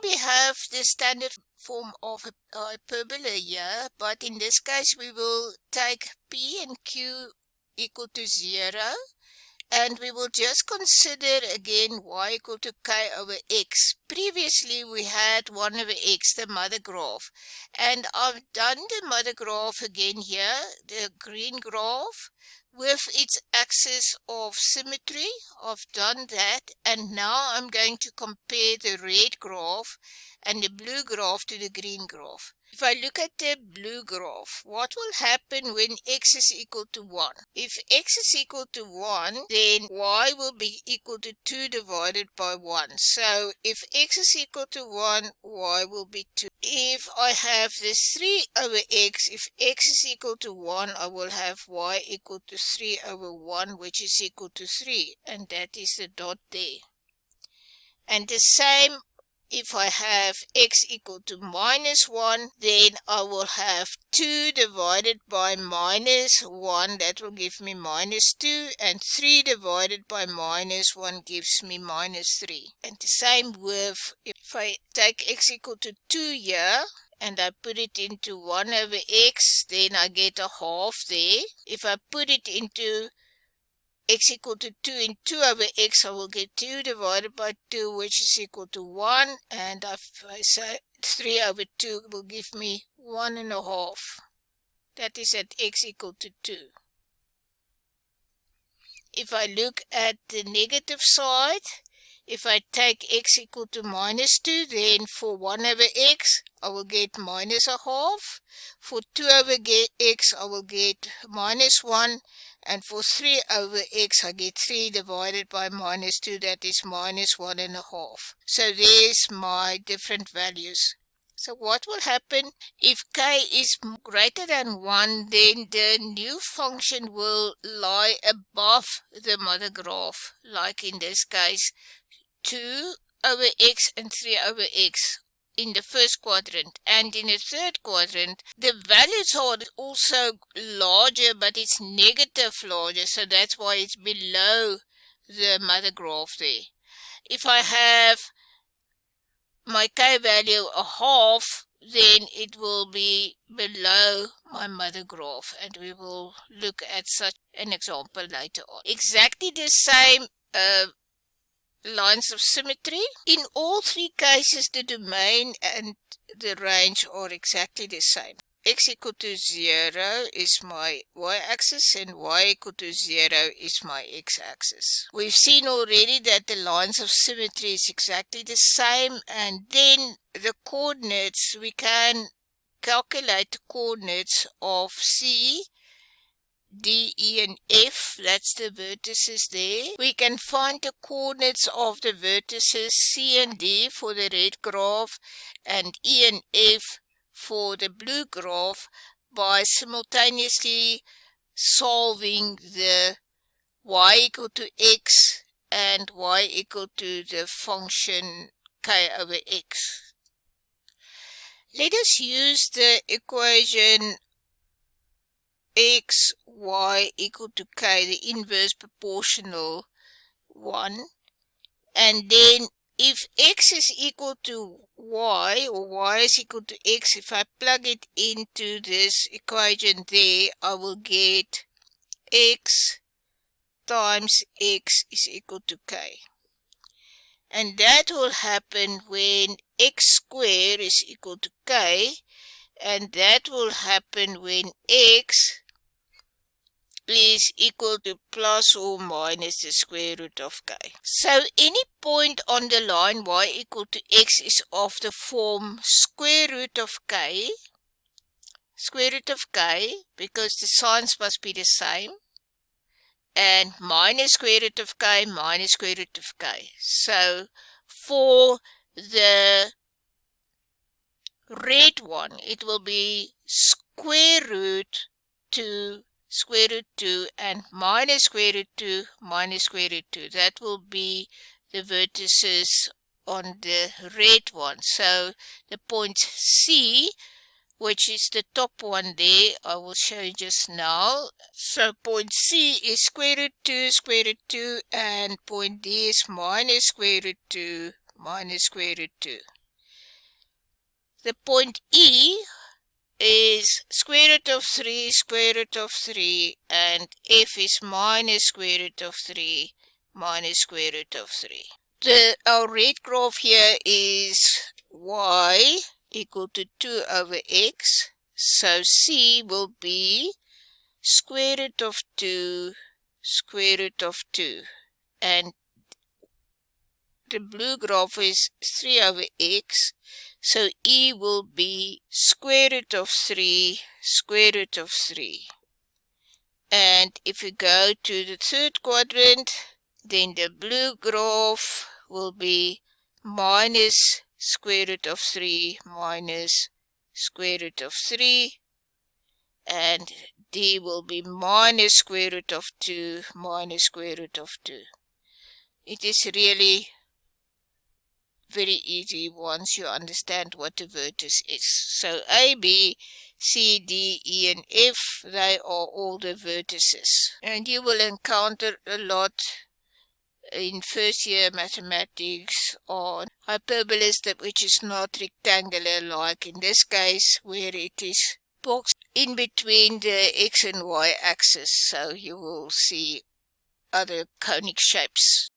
we have the standard form of hyperbola here, but in this case we will take P and Q equal to 0, and we will just consider again y equal to k over x. Previously we had 1 over x, the mother graph, and I've done the mother graph again here, the green graph, with its axis of symmetry. I've done that, and now I'm going to compare the red graph and the blue graph to the green graph. If I look at the blue graph, what will happen when x is equal to 1? If x is equal to 1, then y will be equal to 2 divided by 1. So if x is equal to 1, y will be 2. If I have this 3 over x, if x is equal to 1, I will have y equal to 3 over 1, which is equal to 3. And that is the dot there. And the same if I have x equal to minus 1, then I will have 2 divided by minus 1, that will give me minus 2, and 3 divided by minus 1 gives me minus 3. And the same with, if I take x equal to 2 here, and I put it into 1 over x, then I get a half there. If I put it into x equal to 2 in 2 over x, I will get 2 divided by 2, which is equal to 1, and if I say 3 over 2 will give me 1.5. That is at x equal to 2. If I look at the negative side, if I take x equal to minus 2, then for 1 over x, I will get minus a half. For 2 over x, I will get minus 1. And for 3 over x, I get 3 divided by minus 2, that is minus 1.5. So there's my different values. So what will happen if k is greater than 1, then the new function will lie above the mother graph, like in this case 2 over x and 3 over x in the first quadrant. And in the third quadrant, the values are also larger, but it's negative larger, so that's why it's below the mother graph there. If I have my k value a half, then it will be below my mother graph, and we will look at such an example later on. Exactly the same lines of symmetry. In all three cases, the domain and the range are exactly the same. X equal to 0 is my y-axis and y equal to 0 is my x-axis. We've seen already that the lines of symmetry is exactly the same, and then the coordinates, we can calculate the coordinates of C, D, E, and F. That's the vertices there. We can find the coordinates of the vertices C and D for the red graph and E and F for the blue graph by simultaneously solving the y equal to x and y equal to the function k over x. Let us use the equation x, y equal to k, the inverse proportional one, and then if x is equal to y or y is equal to x, if I plug it into this equation there, I will get x times x is equal to k. And that will happen when x squared is equal to k, and that will happen when x is equal to plus or minus the square root of k. So any point on the line y equal to x is of the form square root of k, because the signs must be the same, and minus square root of k minus square root of k. So for the red one, it will be square root 2 square root 2 and minus square root 2 minus square root 2. That will be the vertices on the red one. So the point C, which is the top one there, I will show you just now. So point C is square root 2, and point D is minus square root 2 minus square root 2. The point E is square root of 3, square root of 3, and F is minus square root of 3, minus square root of 3. Our red graph here is y equal to 2 over x, so C will be square root of 2, square root of 2, and the blue graph is 3 over x, so E will be square root of 3, square root of 3. And if we go to the third quadrant, then the blue graph will be minus square root of 3 minus square root of 3, and D will be minus square root of 2 minus square root of 2. It is really very easy once you understand what a vertex is. So A, B, C, D, E, and F, they are all the vertices. And you will encounter a lot in first year mathematics on hyperbolas which is not rectangular, like in this case where it is boxed in between the x and y axis, so you will see other conic shapes.